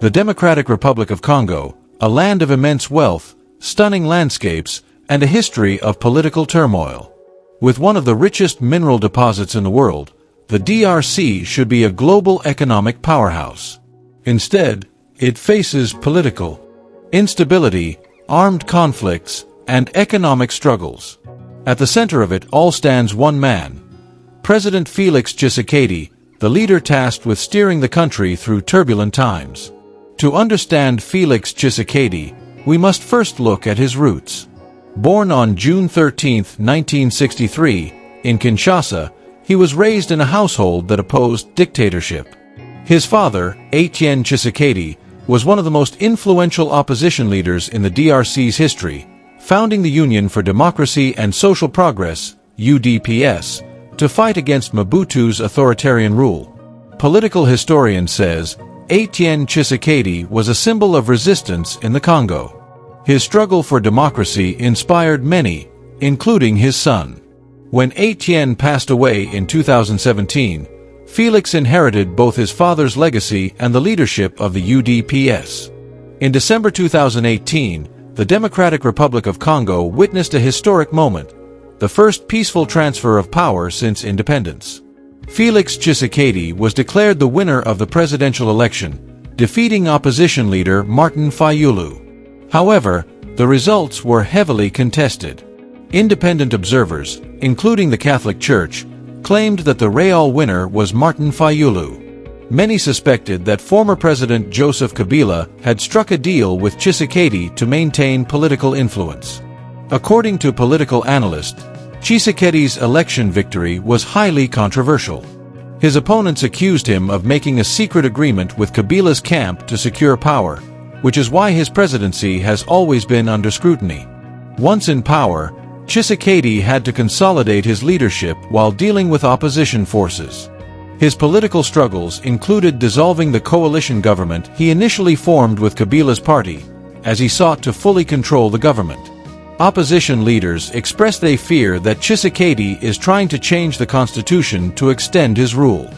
The Democratic Republic of Congo, a land of immense wealth, stunning landscapes, and a history of political turmoil. With one of the richest mineral deposits in the world, the DRC should be a global economic powerhouse. Instead, it faces political instability, armed conflicts, and economic struggles. At the center of it all stands one man, President Félix Tshisekedi, the leader tasked with steering the country through turbulent times. To understand Félix Tshisekedi, we must first look at his roots. Born on June 13, 1963, in Kinshasa, he was raised in a household that opposed dictatorship. His father, Etienne Tshisekedi, was one of the most influential opposition leaders in the DRC's history, founding the Union for Democracy and Social Progress, UDPS, to fight against Mobutu's authoritarian rule. Political historian says, Etienne Tshisekedi was a symbol of resistance in the Congo. His struggle for democracy inspired many, including his son. When Etienne passed away in 2017, Félix inherited both his father's legacy and the leadership of the UDPS. In December 2018, the Democratic Republic of Congo witnessed a historic moment, the first peaceful transfer of power since independence. Félix Tshisekedi was declared the winner of the presidential election, defeating opposition leader Martin Fayulu. However, the results were heavily contested. Independent observers, including the Catholic Church, claimed that the real winner was Martin Fayulu. Many suspected that former President Joseph Kabila had struck a deal with Tshisekedi to maintain political influence. According to political analysts, Tshisekedi's election victory was highly controversial. His opponents accused him of making a secret agreement with Kabila's camp to secure power, which is why his presidency has always been under scrutiny. Once in power, Tshisekedi had to consolidate his leadership while dealing with opposition forces. His political struggles included dissolving the coalition government he initially formed with Kabila's party, as he sought to fully control the government. Opposition leaders expressed they fear that Tshisekedi is trying to change the constitution to extend his rule.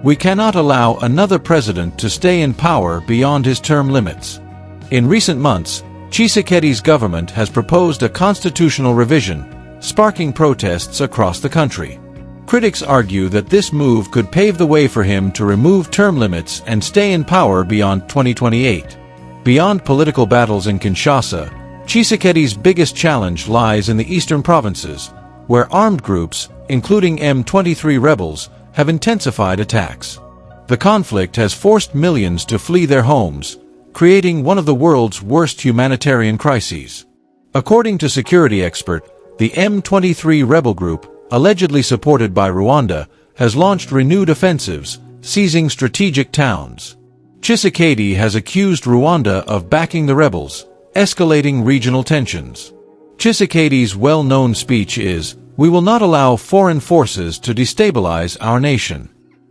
We cannot allow another president to stay in power beyond his term limits. In recent months, Tshisekedi's government has proposed a constitutional revision, sparking protests across the country. Critics argue that this move could pave the way for him to remove term limits and stay in power beyond 2028. Beyond political battles in Kinshasa, Tshisekedi's biggest challenge lies in the eastern provinces, where armed groups, including M23 rebels, have intensified attacks. The conflict has forced millions to flee their homes, creating one of the world's worst humanitarian crises. According to security expert, the M23 rebel group, allegedly supported by Rwanda, has launched renewed offensives, seizing strategic towns. Tshisekedi has accused Rwanda of backing the rebels, escalating regional tensions. Tshisekedi's well-known speech is, "We will not allow foreign forces to destabilize our nation.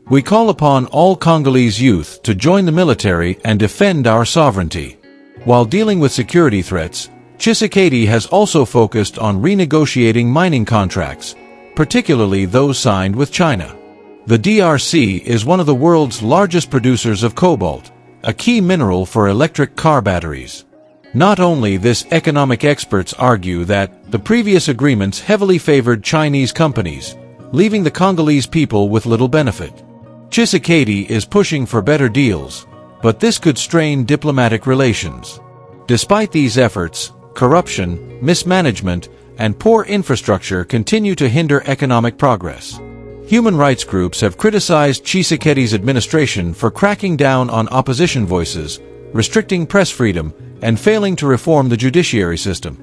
We call upon all Congolese youth to join the military and defend our sovereignty." While dealing with security threats, Tshisekedi has also focused on renegotiating mining contracts, particularly those signed with China. The DRC is one of the world's largest producers of cobalt, a key mineral for electric car batteries. Not only this, economic experts argue that the previous agreements heavily favored Chinese companies, leaving the Congolese people with little benefit. Tshisekedi is pushing for better deals, but this could strain diplomatic relations. Despite these efforts, corruption, mismanagement, and poor infrastructure continue to hinder economic progress. Human rights groups have criticized Tshisekedi's administration for cracking down on opposition voices, restricting press freedom, and failing to reform the judiciary system.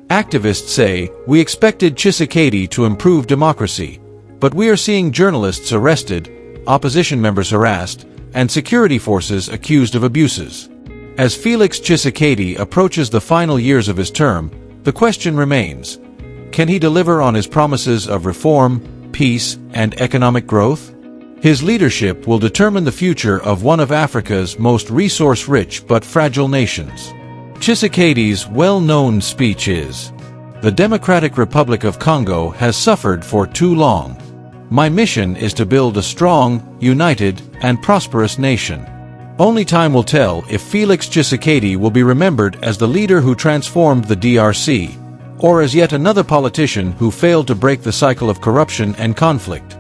Activists say, "We expected Tshisekedi to improve democracy, but we are seeing journalists arrested, opposition members harassed, and security forces accused of abuses." As Félix Tshisekedi approaches the final years of his term, the question remains, can he deliver on his promises of reform, peace, and economic growth? His leadership will determine the future of one of Africa's most resource-rich but fragile nations. Tshisekedi's well-known speech is, "The Democratic Republic of Congo has suffered for too long. My mission is to build a strong, united, and prosperous nation." Only time will tell if Félix Tshisekedi will be remembered as the leader who transformed the DRC, or as yet another politician who failed to break the cycle of corruption and conflict.